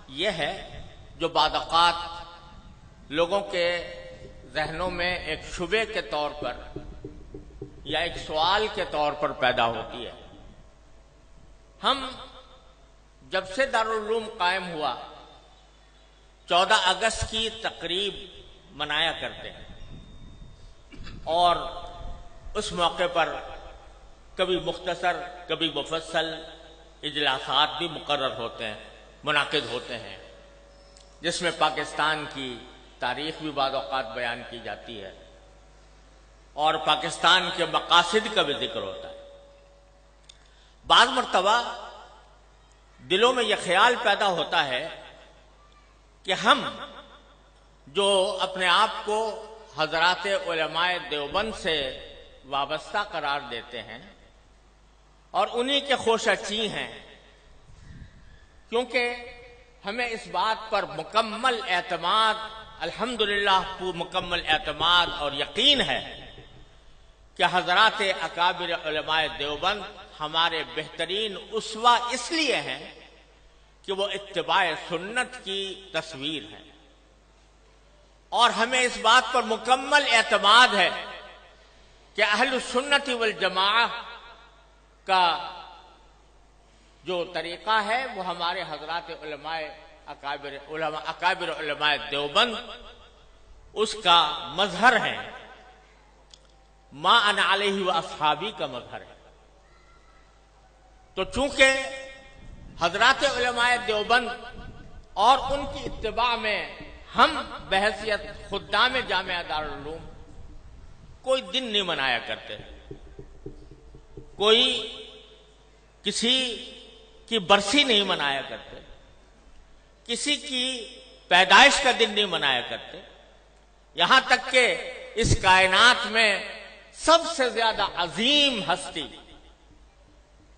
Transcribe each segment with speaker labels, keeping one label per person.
Speaker 1: یہ ہے جو بعض اوقات لوگوں کے ذہنوں میں ایک شبے کے طور پر یا ایک سوال کے طور پر پیدا ہوتی ہے۔ ہم جب سے دارالعلوم قائم ہوا 14 اگست کی تقریب منایا کرتے ہیں، اور اس موقع پر کبھی مختصر کبھی مفصل اجلاسات بھی مقرر ہوتے ہیں، منعقد ہوتے ہیں، جس میں پاکستان کی تاریخ بھی بعض اوقات بیان کی جاتی ہے اور پاکستان کے مقاصد کا بھی ذکر ہوتا ہے۔ بعض مرتبہ دلوں میں یہ خیال پیدا ہوتا ہے کہ ہم جو اپنے آپ کو حضرات علماء دیوبند سے وابستہ قرار دیتے ہیں اور انہی کے خوشہ چی ہیں، کیونکہ ہمیں اس بات پر مکمل اعتماد، الحمدللہ مکمل اعتماد اور یقین ہے کہ حضرات اکابر علماء دیوبند ہمارے بہترین اسوہ اس لیے ہیں کہ وہ اتباع سنت کی تصویر ہے، اور ہمیں اس بات پر مکمل اعتماد ہے کہ اہل السنت والجماعہ کا جو طریقہ ہے وہ ہمارے حضرات اکابر علماء دیوبند اس کا مظہر ہے، ما انا علیہ و اصحابی کا مظہر ہے۔ تو چونکہ حضرات علماء دیوبند اور ان کی اتباع میں ہم بحیثیت خدام جامعہ دارالعلوم کوئی دن نہیں منایا کرتے، کوئی کسی کی برسی نہیں منایا کرتے، کسی کی پیدائش کا دن نہیں منایا کرتے، یہاں تک کہ اس کائنات میں سب سے زیادہ عظیم ہستی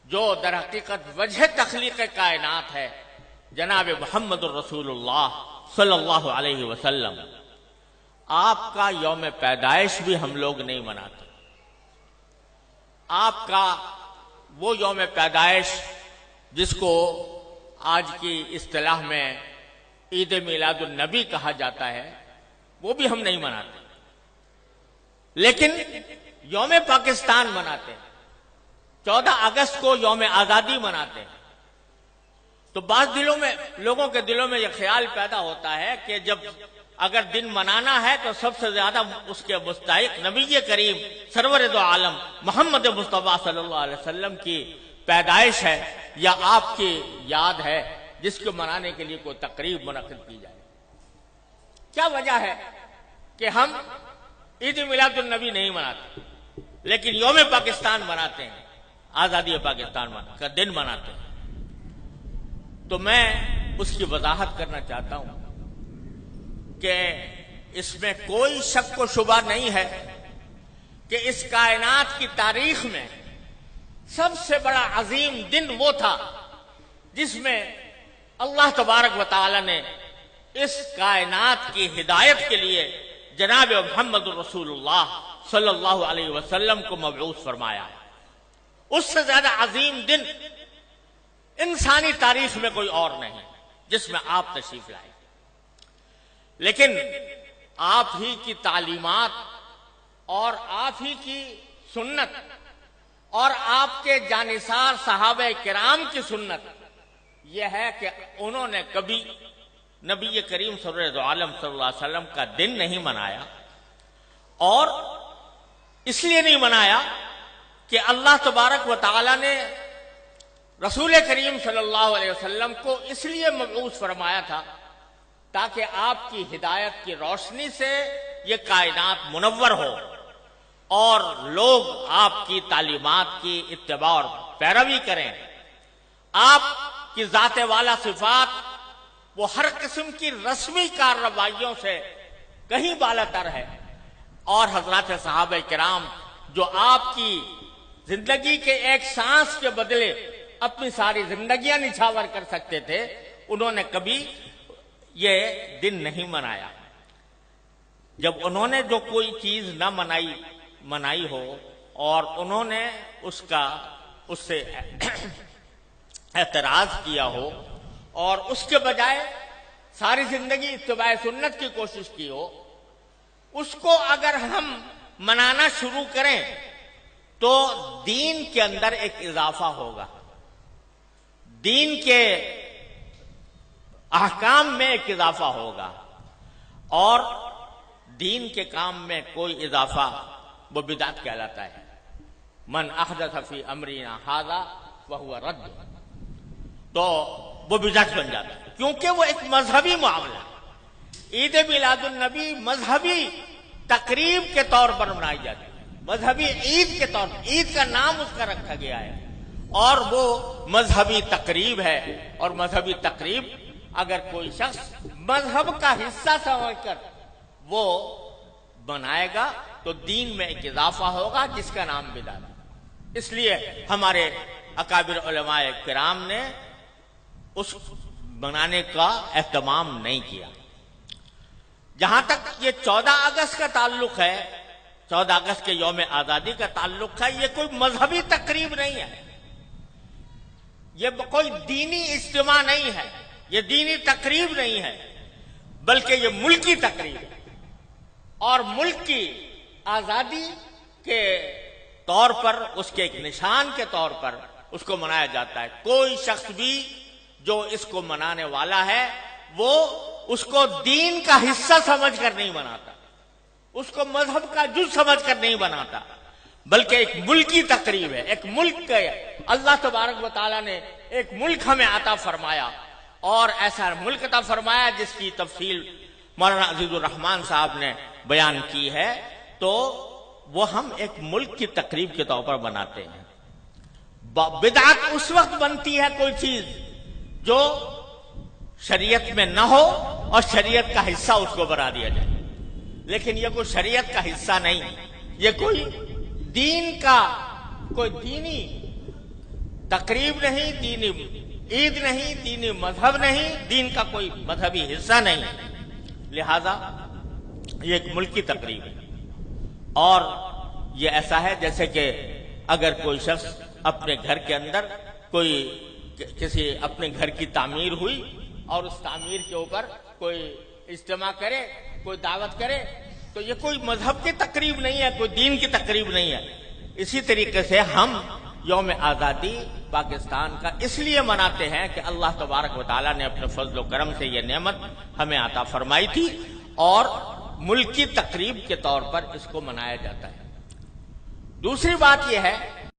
Speaker 1: جو در حقیقت وجہ تخلیق کائنات ہے، جناب محمد الرسول اللہ صلی اللہ علیہ وسلم، آپ کا یوم پیدائش بھی ہم لوگ نہیں مناتے۔ آپ کا وہ یوم پیدائش جس کو آج کی اصطلاح میں عید میلاد النبی کہا جاتا ہے، وہ بھی ہم نہیں مناتے، لیکن یوم پاکستان مناتے ہیں، 14 اگست کو یوم آزادی مناتے ہیں۔ تو بعض لوگوں کے دلوں میں یہ خیال پیدا ہوتا ہے کہ جب اگر دن منانا ہے تو سب سے زیادہ اس کے مستحق نبی کریم سرور دو عالم محمد مصطفیٰ صلی اللہ علیہ وسلم کی پیدائش ہے یا آپ کی یاد ہے، جس کو منانے کے لیے کوئی تقریب منعقد کی جائے۔ کیا وجہ ہے کہ ہم عید میلاد النبی نہیں مناتے لیکن یوم پاکستان مناتے ہیں، آزادی پاکستان کا دن مناتے ہیں؟ تو میں اس کی وضاحت کرنا چاہتا ہوں کہ اس میں کوئی شک و شبہ نہیں ہے کہ اس کائنات کی تاریخ میں سب سے بڑا عظیم دن وہ تھا جس میں اللہ تبارک و تعالی نے اس کائنات کی ہدایت کے لیے جناب محمد رسول اللہ صلی اللہ علیہ وسلم کو مبعوث فرمایا۔ اس سے زیادہ عظیم دن انسانی تاریخ میں کوئی اور نہیں جس میں آپ تشریف لائے، لیکن آپ ہی کی تعلیمات اور آپ ہی کی سنت اور آپ کے جانثار صحابہ کرام کی سنت یہ ہے کہ انہوں نے کبھی نبی کریم سرور دو عالم صلی اللہ علیہ وسلم کا دن نہیں منایا، اور اس لیے نہیں منایا کہ اللہ تبارک و تعالی نے رسول کریم صلی اللہ علیہ وسلم کو اس لیے مبعوث فرمایا تھا تاکہ آپ کی ہدایت کی روشنی سے یہ کائنات منور ہو اور لوگ آپ کی تعلیمات کی اتباع اور پیروی کریں۔ آپ کی ذات والا صفات وہ ہر قسم کی رسمی کارروائیوں سے کہیں بالا تر ہے، اور حضرات صحابہ کرام جو آپ کی زندگی کے ایک سانس کے بدلے اپنی ساری زندگیاں نچھاور کر سکتے تھے، انہوں نے کبھی یہ دن نہیں منایا۔ جب انہوں نے جو کوئی چیز نہ منائی ہو اور انہوں نے اس سے اعتراض کیا ہو اور اس کے بجائے ساری زندگی اتباع سنت کی کوشش کی ہو، اس کو اگر ہم منانا شروع کریں تو دین کے اندر ایک اضافہ ہوگا، دین کے احکام میں ایک اضافہ ہوگا، اور دین کے کام میں کوئی اضافہ وہ بدعت کہلاتا ہے۔ من احدث فی امرنا ھذا فہو رد، تو وہ بدعت بن جاتا ہے، کیونکہ وہ ایک مذہبی معاملہ ہے۔ عید میلاد النبی مذہبی تقریب کے طور پر منائی جاتی ہے، مذہبی عید کے طور پر، عید کا نام اس کا رکھا گیا ہے، اور وہ مذہبی تقریب ہے۔ اور مذہبی تقریب اگر کوئی شخص مذہب کا حصہ سمجھ کر وہ بنائے گا تو دین میں ایک اضافہ ہوگا جس کا نام بدعت ہے۔ اس لیے ہمارے اکابر علماء کرام نے اس بنانے کا اہتمام نہیں کیا۔ جہاں تک یہ 14 اگست کا تعلق ہے، 14 اگست کے یوم آزادی کا تعلق ہے، یہ کوئی مذہبی تقریب نہیں ہے، یہ کوئی دینی اجتماع نہیں ہے، یہ دینی تقریب نہیں ہے، بلکہ یہ ملکی تقریب ہے، اور ملک کی آزادی کے طور پر، اس کے ایک نشان کے طور پر اس کو منایا جاتا ہے۔ کوئی شخص بھی جو اس کو منانے والا ہے وہ اس کو دین کا حصہ سمجھ کر نہیں مناتا، اس کو مذہب کا جز سمجھ کر نہیں بناتا، بلکہ ایک ملکی تقریب ہے۔ ایک ملک کا اللہ تبارک و تعالیٰ نے ایک ملک ہمیں عطا فرمایا، اور ایسا ملک عطا فرمایا جس کی تفصیل مولانا عزیز الرحمان صاحب نے بیان کی ہے، تو وہ ہم ایک ملک کی تقریب کے طور پر بناتے ہیں۔ بدعت اس وقت بنتی ہے کوئی چیز جو شریعت میں نہ ہو اور شریعت کا حصہ اس کو بنا دیا جائے، لیکن یہ کوئی شریعت کا حصہ نہیں، یہ کوئی دین کا کوئی دینی تقریب نہیں، دینی عید نہیں، دینی مذہب نہیں، دین کا کوئی مذہبی حصہ نہیں، لہذا یہ ایک ملکی تقریب ہے۔ اور یہ ایسا ہے جیسے کہ اگر کوئی شخص اپنے گھر کے اندر کوئی کسی اپنے گھر کی تعمیر ہوئی اور اس تعمیر کے اوپر کوئی اجتماع کرے، کوئی دعوت کرے، تو یہ کوئی مذہب کی تقریب نہیں ہے، کوئی دین کی تقریب نہیں ہے۔ اسی طریقے سے ہم یوم آزادی پاکستان کا اس لیے مناتے ہیں کہ اللہ تبارک و تعالیٰ نے اپنے فضل و کرم سے یہ نعمت ہمیں عطا فرمائی تھی، اور ملکی تقریب کے طور پر اس کو منایا جاتا ہے۔ دوسری بات یہ ہے